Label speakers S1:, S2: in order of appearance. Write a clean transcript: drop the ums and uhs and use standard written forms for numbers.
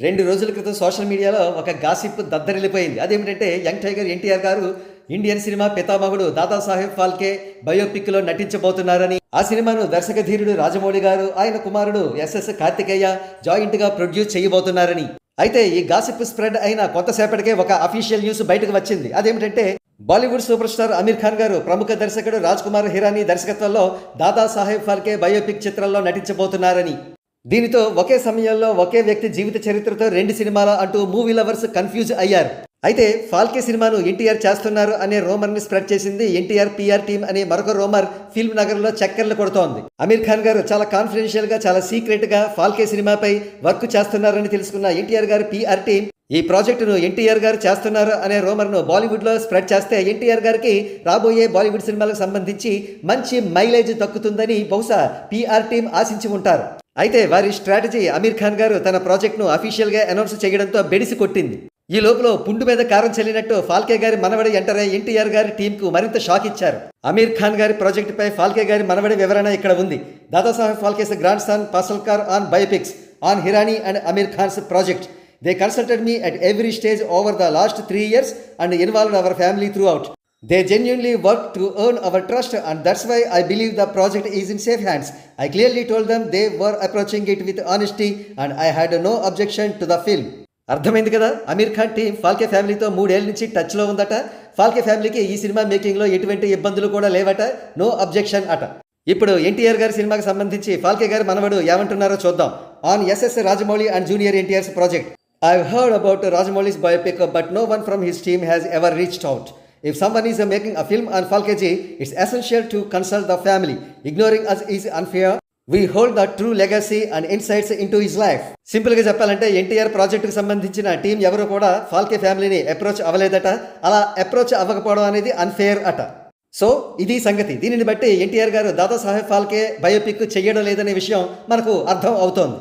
S1: 2 రోజుల క్రితం సోషల్ మీడియాలో ఒక గాసిప్ దద్దరిల్లిపోయింది. అదేమిటంటే యంగ్ టైగర్ ఎన్టీఆర్ గారు ఇండియన్ సినిమా పితామహుడు దాదాసాహెబ్ ఫాల్కే బయోపిక్‌లో నటించబోతున్నారని, ఆ సినిమాను దర్శక ధీరుడు రాజమౌళి గారు, ఆయన కుమారుడు ఎస్ఎస్ కార్తికేయ జాయింట్‌గా ప్రొడ్యూస్ చేయబోతున్నారని. అయితే ఈ గాసిప్ స్ప్రెడ్ అయిన కొంతసేపటికే ఒక అఫీషియల్ న్యూస్ బయటకు వచ్చింది. అదేమిటంటే బాలీవుడ్ సూపర్ స్టార్ అమీర్ ఖాన్ గారు ప్రముఖ దర్శకుడు రాజ్ కుమార్ హిరానీ దర్శకత్వంలో దాదాసాహెబ్ ఫాల్కే బయోపిక్ చిత్రంలో నటించబోతున్నారని. దీనితో ఒకే సమయంలో ఒకే వ్యక్తి జీవిత చరిత్రతో 2 సినిమాల అంటూ మూవీ లవర్స్ కన్ఫ్యూజ్ అయ్యారు. అయితే ఫాల్కే సినిమాను ఎన్టీఆర్ చేస్తున్నారు అనే రూమర్ని స్ప్రెడ్ చేసింది ఎన్టీఆర్ పిఆర్ టీమ్ అనే మరొక రూమర్ ఫిల్మ్ నగర్లో చక్కర్లు కొడుతోంది. అమీర్ ఖాన్ గారు చాలా కాన్ఫిడెన్షియల్ గా, చాలా సీక్రెట్ గా ఫాల్కే సినిమాపై వర్క్ చేస్తున్నారని తెలుసుకున్న ఎన్టీఆర్ గారి పిఆర్ టీమ్ ఈ ప్రాజెక్టును ఎన్టీఆర్ గారు చేస్తున్నారు అనే రూమర్ను బాలీవుడ్లో స్ప్రెడ్ చేస్తే ఎన్టీఆర్ గారికి రాబోయే బాలీవుడ్ సినిమాలకు సంబంధించి మంచి మైలేజ్ దక్కుతుందని బహుశా పిఆర్ టీమ్ ఆశించి ఉంటారు. అయితే వారి స్ట్రాటజీ అమీర్ ఖాన్ గారు తన ప్రాజెక్ట్ను అఫీషియల్గా అనౌన్స్ చేయడంతో బెడిసి కొట్టింది. ఈ లోపల పుండు మీద కారం చల్లినట్టు ఫాల్కే గారి మనవడి ఎంటర్ అయ్యి ఎన్టీఆర్ గారి టీంకు మరింత షాక్ ఇచ్చారు. అమీర్ ఖాన్ గారి ప్రాజెక్టుపై ఫాల్కే గారి మనవడి వివరణ ఇక్కడ ఉంది. Dadasaheb Phalke's grandson Pusalkar on biopics on Hirani and Aamir Khan's project. They consulted me at every stage over the last 3 years and involved our family throughout. They genuinely worked to earn our trust, and that's why I believe the project is in safe hands. I clearly told them they were approaching it with honesty and I had no objection to the film. అర్థమైంది కదా, Aamir Khan team Phalke ఫ్యామిలీతో 3 ఏళ్ల నుంచి టచ్లో ఉందట. ఫాల్కే ఫ్యామిలీకి ఈ cinema మేకింగ్లో ఎటువంటి ఇబ్బందులు కూడా లేవట, నో అబ్జెక్షన్ అట. ఇప్పుడు ఎన్టీఆర్ గారి సినిమాకి సంబంధించి ఫాల్కే గారి మనవడు ఏమంటున్నారో చూద్దాం. On SS Rajamouli and junior NTR's project. I've heard about Rajamouli's biopic, but no one from his team has ever reached out. If someone is making a film on Falkeji, it's essential to consult the family. Ignoring us is unfair. We hold the true legacy and insights into his life. సింపుల్గా చెప్పాలంటే ఎన్టీఆర్ ప్రాజెక్టుకు సంబంధించిన team ఎవరు కూడా ఫాల్కే ఫ్యామిలీని approach అవ్వలేదట. అలా approach అవ్వకపోవడం అనేది అన్ఫేర్ అట. సో ఇది సంగతి. దీనిని బట్టి ఎన్టీఆర్ గారు దాదాసాహెబ్ ఫాల్కే బయోపిక్ చెయ్యడం లేదనే విషయం మనకు అర్థం అవుతోంది.